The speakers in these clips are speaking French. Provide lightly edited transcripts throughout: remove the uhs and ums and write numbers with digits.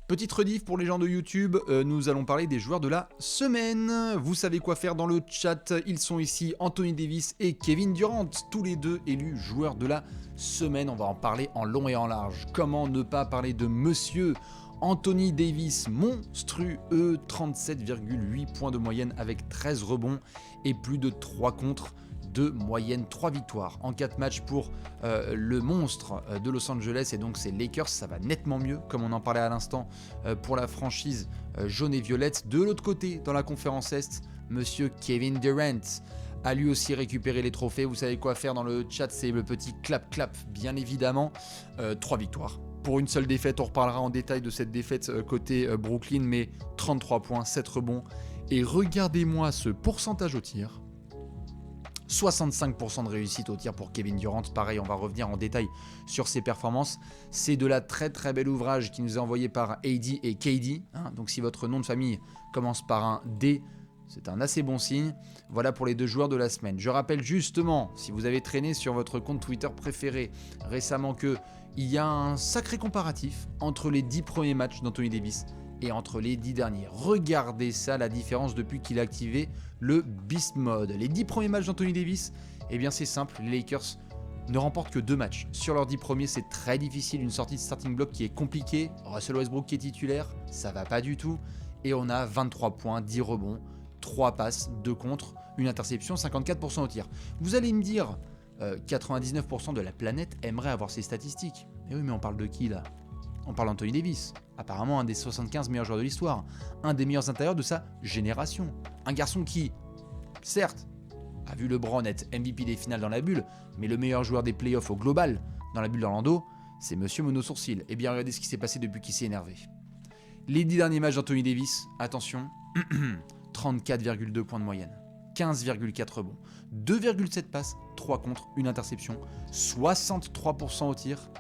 Petite rediff pour les gens de YouTube, nous allons parler des joueurs de la semaine. Vous savez quoi faire dans le chat, ils sont ici, Anthony Davis et Kevin Durant, tous les deux élus joueurs de la semaine. On va en parler en long et en large. Comment ne pas parler de monsieur Anthony Davis, monstrueux, 37,8 points de moyenne avec 13 rebonds et plus de 3 contres de moyenne, 3 victoires en 4 matchs pour le monstre de Los Angeles, et donc c'est Lakers. Ça va nettement mieux, comme on en parlait à l'instant, pour la franchise jaune et violette. De l'autre côté, dans la conférence Est, monsieur Kevin Durant a lui aussi récupéré les trophées. Vous savez quoi faire dans le chat, c'est le petit clap-clap, bien évidemment. 3 victoires. Pour une seule défaite, on reparlera en détail de cette défaite côté Brooklyn, mais 33 points, 7 rebonds. Et regardez-moi ce pourcentage au tir. 65% de réussite au tir pour Kevin Durant. Pareil, on va revenir en détail sur ses performances. C'est de la très très bel ouvrage qui nous est envoyé par AD et KD. Donc si votre nom de famille commence par un D, c'est un assez bon signe. Voilà pour les deux joueurs de la semaine. Je rappelle justement, si vous avez traîné sur votre compte Twitter préféré récemment, qu'il y a un sacré comparatif entre les 10 premiers matchs d'Anthony Davis et entre les 10 derniers. Regardez ça, la différence depuis qu'il a activé le Beast Mode. Les 10 premiers matchs d'Anthony Davis, eh bien c'est simple, les Lakers ne remportent que 2 matchs. Sur leurs 10 premiers, c'est très difficile, une sortie de starting block qui est compliquée. Russell Westbrook qui est titulaire, ça va pas du tout. Et on a 23 points, 10 rebonds, 3 passes, 2 contres, une interception, 54% au tir. Vous allez me dire, 99% de la planète aimerait avoir ces statistiques. Mais oui, mais on parle de qui là ? On parle d'Anthony Davis, apparemment un des 75 meilleurs joueurs de l'histoire, un des meilleurs intérieurs de sa génération. Un garçon qui, certes, a vu LeBron être MVP des finales dans la bulle, mais le meilleur joueur des playoffs au global, dans la bulle d'Orlando, c'est monsieur Mono-Sourcil. Et bien regardez ce qui s'est passé depuis qu'il s'est énervé. Les 10 derniers matchs d'Anthony Davis, attention, 34,2 points de moyenne, 15,4 rebonds, 2,7 passes, 3 contres, une interception, 63% au tir.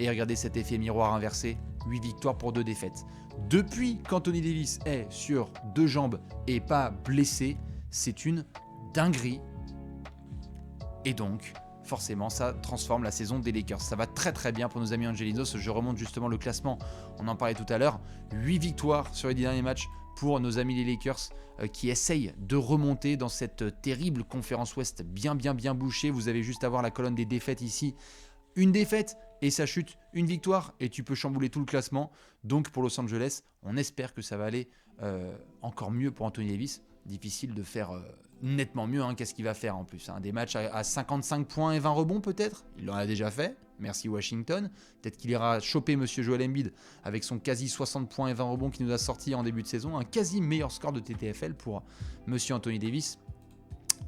Et regardez cet effet miroir inversé, 8 victoires pour 2 défaites. Depuis qu'Anthony Davis est sur 2 jambes et pas blessé, c'est une dinguerie. Et donc, forcément, ça transforme la saison des Lakers. Ça va très très bien pour nos amis Angelinos. Je remonte justement le classement, on en parlait tout à l'heure. 8 victoires sur les 10 derniers matchs pour nos amis les Lakers qui essayent de remonter dans cette terrible conférence Ouest bien bouchée. Vous avez juste à voir la colonne des défaites ici. Une défaite et ça chute, une victoire et tu peux chambouler tout le classement. Donc pour Los Angeles, on espère que ça va aller encore mieux pour Anthony Davis. Difficile de faire nettement mieux, qu'est-ce qu'il va faire en plus, des matchs à 55 points et 20 rebonds peut-être. Il en a déjà fait, merci Washington. Peut-être qu'il ira choper monsieur Joel Embiid avec son quasi 60 points et 20 rebonds qui nous a sorti en début de saison. Un quasi meilleur score de TTFL pour monsieur Anthony Davis.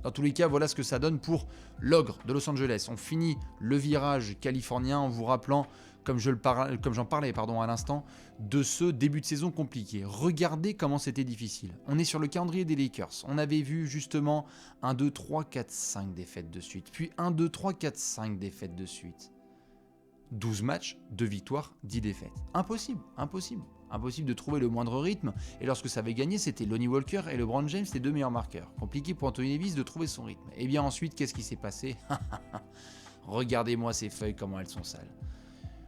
Dans tous les cas, voilà ce que ça donne pour l'ogre de Los Angeles. On finit le virage californien en vous rappelant, comme j'en parlais à l'instant, de ce début de saison compliqué. Regardez comment c'était difficile. On est sur le calendrier des Lakers. On avait vu justement 1, 2, 3, 4, 5 défaites de suite. Puis 1, 2, 3, 4, 5 défaites de suite. 12 matchs, 2 victoires, 10 défaites. Impossible. Impossible de trouver le moindre rythme. Et lorsque ça avait gagné, c'était Lonnie Walker et LeBron James, les 2 meilleurs marqueurs. Compliqué pour Anthony Davis de trouver son rythme. Et bien ensuite, qu'est-ce qui s'est passé ? Regardez-moi ces feuilles, comment elles sont sales.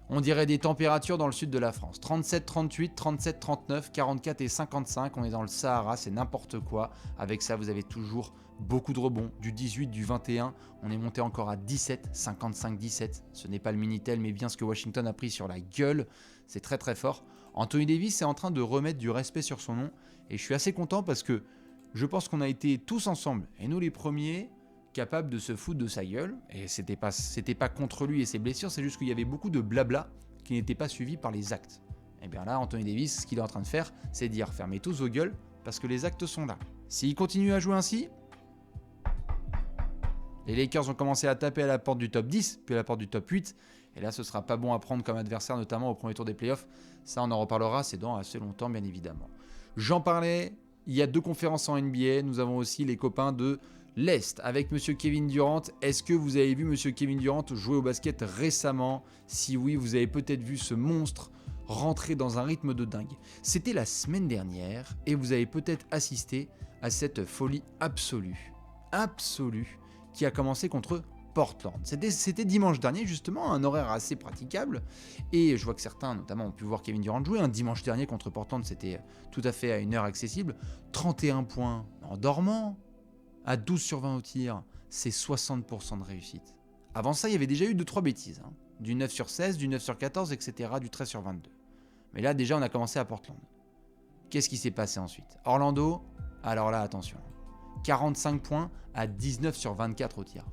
On dirait des températures dans le sud de la France. 37, 38, 37, 39, 44 et 55. On est dans le Sahara, c'est n'importe quoi. Avec ça, vous avez toujours beaucoup de rebonds. Du 18, du 21. On est monté encore à 17, 55, 17. Ce n'est pas le Minitel, mais bien ce que Washington a pris sur la gueule. C'est très très fort. Anthony Davis est en train de remettre du respect sur son nom. Et je suis assez content parce que je pense qu'on a été tous ensemble, et nous les premiers, capable de se foutre de sa gueule, et c'était pas contre lui et ses blessures, c'est juste qu'il y avait beaucoup de blabla qui n'était pas suivi par les actes. Et bien là, Anthony Davis, ce qu'il est en train de faire, c'est dire fermez tous vos gueules, parce que les actes sont là. S'il continue à jouer ainsi, les Lakers ont commencé à taper à la porte du top 10, puis à la porte du top 8, et là ce sera pas bon à prendre comme adversaire, notamment au premier tour des playoffs. Ça on en reparlera, c'est dans assez longtemps bien évidemment. J'en parlais, il y a 2 conférences en NBA, nous avons aussi les copains de l'Est avec monsieur Kevin Durant. Est-ce que vous avez vu monsieur Kevin Durant jouer au basket récemment ? Si oui, vous avez peut-être vu ce monstre rentrer dans un rythme de dingue. C'était la semaine dernière et vous avez peut-être assisté à cette folie absolue qui a commencé contre Portland. C'était dimanche dernier, justement, un horaire assez praticable. Et je vois que certains, notamment, ont pu voir Kevin Durant jouer. Un dimanche dernier contre Portland, c'était tout à fait à une heure accessible. 31 points en dormant, à 12 sur 20 au tir, c'est 60% de réussite. Avant ça, il y avait déjà eu 2-3 bêtises. Hein. Du 9 sur 16, du 9 sur 14, etc., du 13 sur 22. Mais là, déjà, on a commencé à Portland. Qu'est-ce qui s'est passé ensuite? Orlando, alors là, attention. 45 points à 19 sur 24 au tir.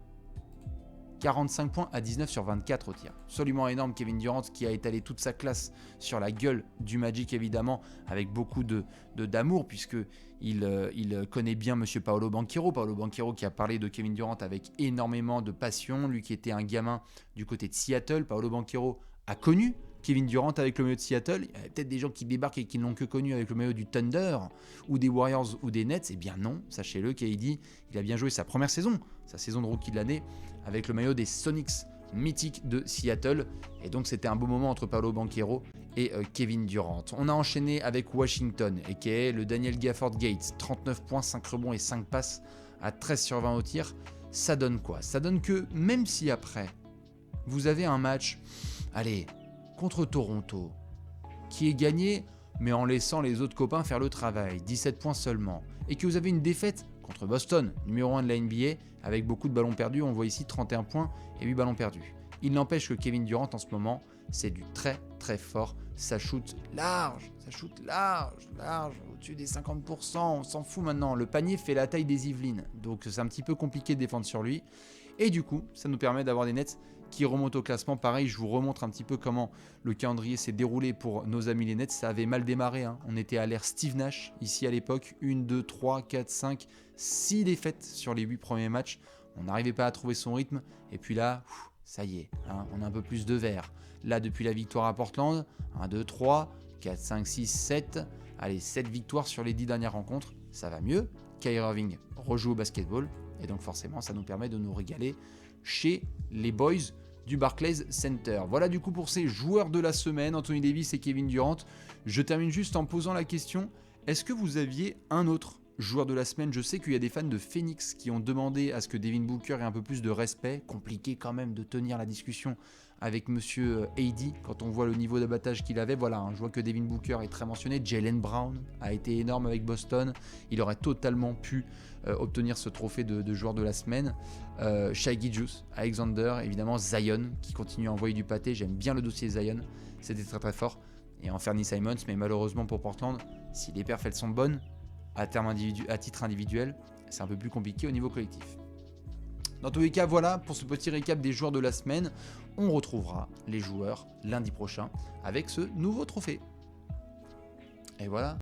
45 points à 19 sur 24 au tir. Absolument énorme, Kevin Durant qui a étalé toute sa classe sur la gueule du Magic évidemment, avec beaucoup d'amour puisqu'il connaît bien monsieur Paolo Banchero. Paolo Banchero qui a parlé de Kevin Durant avec énormément de passion, lui qui était un gamin du côté de Seattle. Paolo Banchero a connu Kevin Durant avec le maillot de Seattle. Il y a peut-être des gens qui débarquent et qui ne l'ont que connu avec le maillot du Thunder ou des Warriors ou des Nets. Eh bien non, sachez-le, KD, il a bien joué sa première saison, sa saison de rookie de l'année, avec le maillot des Sonics mythiques de Seattle. Et donc c'était un beau moment entre Paolo Banchero et Kevin Durant. On a enchaîné avec Washington, a.k.a. le Daniel Gafford Gates. 39 points, 5 rebonds et 5 passes à 13 sur 20 au tir. Ça donne quoi? Ça donne que même si après, vous avez un match, allez, contre Toronto, qui est gagné, mais en laissant les autres copains faire le travail, 17 points seulement, et que vous avez une défaite contre Boston, numéro 1 de la NBA, avec beaucoup de ballons perdus, on voit ici 31 points et 8 ballons perdus. Il n'empêche que Kevin Durant en ce moment, c'est du très très fort, ça shoot large, au-dessus des 50%, on s'en fout maintenant, le panier fait la taille des Yvelines, donc c'est un petit peu compliqué de défendre sur lui, et du coup, ça nous permet d'avoir des Nets qui remontent au classement. Pareil, je vous remontre un petit peu comment le calendrier s'est déroulé pour nos amis les Nets. Ça avait mal démarré, hein. On était à l'ère Steve Nash, ici à l'époque. 1, 2, 3, 4, 5, 6 défaites sur les 8 premiers matchs. On n'arrivait pas à trouver son rythme. Et puis là, ça y est, hein, on a un peu plus de vert. Là, depuis la victoire à Portland, 1, 2, 3, 4, 5, 6, 7. Allez, 7 victoires sur les 10 dernières rencontres. Ça va mieux. Kyrie Irving rejoue au basketball. Et donc forcément, ça nous permet de nous régaler chez les boys du Barclays Center. Voilà du coup pour ces joueurs de la semaine, Anthony Davis et Kevin Durant. Je termine juste en posant la question, est-ce que vous aviez un autre joueur de la semaine? Je sais qu'il y a des fans de Phoenix qui ont demandé à ce que Devin Booker ait un peu plus de respect. Compliqué quand même de tenir la discussion avec monsieur AD quand on voit le niveau d'abattage qu'il avait. Voilà, hein, je vois que Devin Booker est très mentionné. Jaylen Brown a été énorme avec Boston. Il aurait totalement pu obtenir ce trophée de joueur de la semaine. Shai Gilgeous, Alexander, évidemment Zion qui continue à envoyer du pâté. J'aime bien le dossier Zion, c'était très très fort. Et Anthony Simons, mais malheureusement pour Portland, si les perfs elles sont bonnes, à titre individuel, c'est un peu plus compliqué au niveau collectif. Dans tous les cas, voilà pour ce petit récap des joueurs de la semaine. On retrouvera les joueurs lundi prochain avec ce nouveau trophée. Et voilà.